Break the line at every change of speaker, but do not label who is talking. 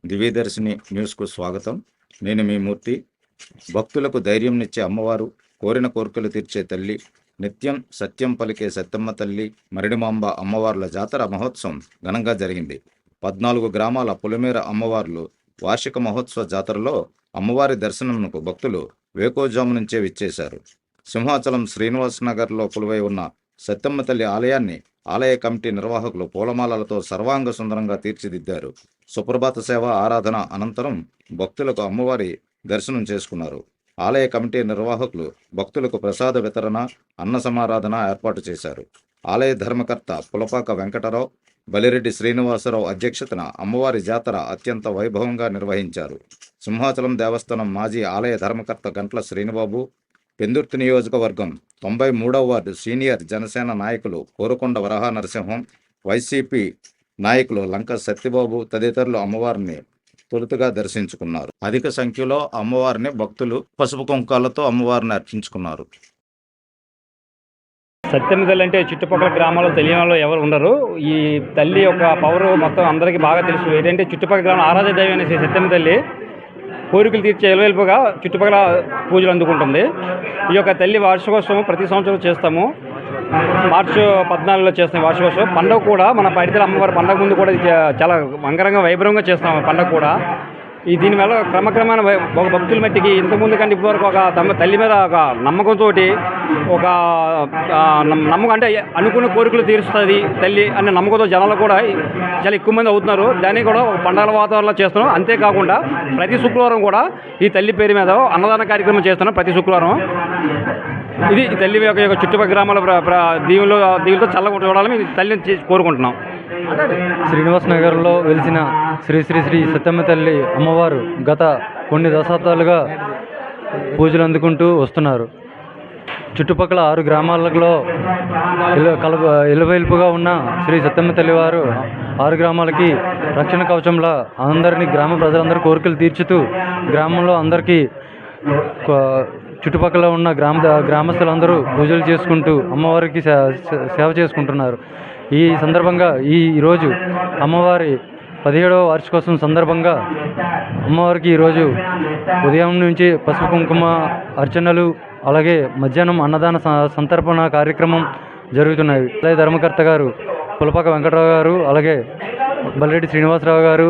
దివ్యదర్శిని న్యూస్కు స్వాగతం. నేను మీ మూర్తి. భక్తులకు ధైర్యంనిచ్చే అమ్మవారు, కోరిన కోరికలు తీర్చే తల్లి, నిత్యం సత్యం పలికే సత్తమ్మ తల్లి మరిడిమాంబ అమ్మవార్ల జాతర మహోత్సవం ఘనంగా జరిగింది. 14 గ్రామాల పొలిమేర అమ్మవార్లు వార్షిక మహోత్సవ జాతరలో అమ్మవారి దర్శనంకు భక్తులు వేకోజాము నుంచే విచ్చేశారు. సింహాచలం శ్రీనివాస్ నగర్లో కొలువై ఉన్న సత్తమ్మ తల్లి ఆలయాన్ని ఆలయ కమిటీ నిర్వాహకులు పూలమాలలతో సర్వాంగ సుందరంగా తీర్చిదిద్దారు. సుప్రభాత సేవ ఆరాధన అనంతరం భక్తులకు అమ్మవారి దర్శనం చేసుకున్నారు. ఆలయ కమిటీ నిర్వాహకులు భక్తులకు ప్రసాద వితరణ, అన్న సమారాధన ఏర్పాటు చేశారు. ఆలయ ధర్మకర్త పులపాక వెంకటరావు, బలిరెడ్డి శ్రీనివాసరావు అధ్యక్షతన అమ్మవారి జాతర అత్యంత వైభవంగా నిర్వహించారు. సింహాచలం దేవస్థానం మాజీ ఆలయ ధర్మకర్త గంట్ల శ్రీనిబాబు, పెందుర్తి నియోజకవర్గం 93వ వార్డు సీనియర్ జనసేన నాయకులు కోరుకొండ వరహ నరసింహం, వైసీపీ నాయకులు లంక సత్యబాబు తదితరులు అమ్మవారిని తొలుతగా దర్శించుకున్నారు. అధిక సంఖ్యలో అమ్మవారిని భక్తులు పసుపు కుంకాలతో అమ్మవారిని అర్చించుకున్నారు.
సత్యమ్మ తల్లి అంటే చుట్టుపక్కల గ్రామాల్లో తెలియని వాళ్ళు ఎవరు ఉండరు. ఈ తల్లి యొక్క పవర్ మొత్తం అందరికీ బాగా తెలుసు. ఏంటంటే చుట్టుపక్కల గ్రామం ఆరాధ్య దైవం అనేసి సత్యమ్మ తల్లి కోరికలు తీర్చే ఎలువెలుపుగా చుట్టుపక్కల పూజలు అందుకుంటుంది. ఈ యొక్క తల్లి వార్షికోత్సవం ప్రతి సంవత్సరం చేస్తాము. మార్చి 14లో చేస్తాం వార్షికోత్సవం. పండుగ కూడా మన పైడితల్లి అమ్మవారి పండుగ ముందు కూడా చాలా అంగరంగ వైభవంగా చేస్తాము పండుగ కూడా. దీనివల్ల క్రమక్రమాన ఒక భక్తుల మట్టికి ఇంతకుముందు కంటే ఇప్పటివరకు ఒక తల్లి మీద ఒక నమ్మకంతో ఒక నమ్మకం అంటే అనుకున్న కోరికలు తీరుస్తుంది తల్లి అనే నమ్మకంతో జనాలు కూడా చాలా ఎక్కువ మంది అవుతున్నారు. దాన్ని కూడా ఒక పండుగల వాతావరణంలో చేస్తున్నాం. అంతేకాకుండా ప్రతి శుక్రవారం కూడా ఈ తల్లి పేరు మీద అన్నదాన కార్యక్రమం చేస్తున్నాం ప్రతి శుక్రవారం. ఇది తల్లి యొక్క చుట్టుపక్కల గ్రామాల దీవులతో చల్లగా చూడాలని తల్లిని కోరుకుంటున్నాం.
శ్రీనివాస్ నగర్లో వెలిసిన శ్రీ శ్రీ శ్రీ సత్తమ్మ తల్లి అమ్మవారు గత కొన్ని దశాబ్దాలుగా పూజలు అందుకుంటూ వస్తున్నారు. చుట్టుపక్కల 6 గ్రామాలలో ఇలవెల్పుగా ఉన్న శ్రీ సత్తమ్మ తల్లి వారు 6 గ్రామాలకి రక్షణ కవచంలా అందరినీ గ్రామ ప్రజలందరూ కోరికలు తీర్చుతూ గ్రామంలో అందరికీ చుట్టుపక్కల ఉన్న గ్రామస్తులందరూ పూజలు చేసుకుంటూ అమ్మవారికి సేవ చేసుకుంటున్నారు. ఈ సందర్భంగా ఈరోజు అమ్మవారి 17వ వార్షికోత్సవం సందర్భంగా అమ్మవారికి ఈరోజు ఉదయం నుంచి పసుపు కుంకుమ అర్చనలు, అలాగే మధ్యాహ్నం అన్నదాన సంతర్పణ కార్యక్రమం జరుగుతున్నాయి. అలాగే ధర్మకర్త గారు పులపాక వెంకటరావు గారు, అలాగే బలిరెడ్డి శ్రీనివాసరావు గారు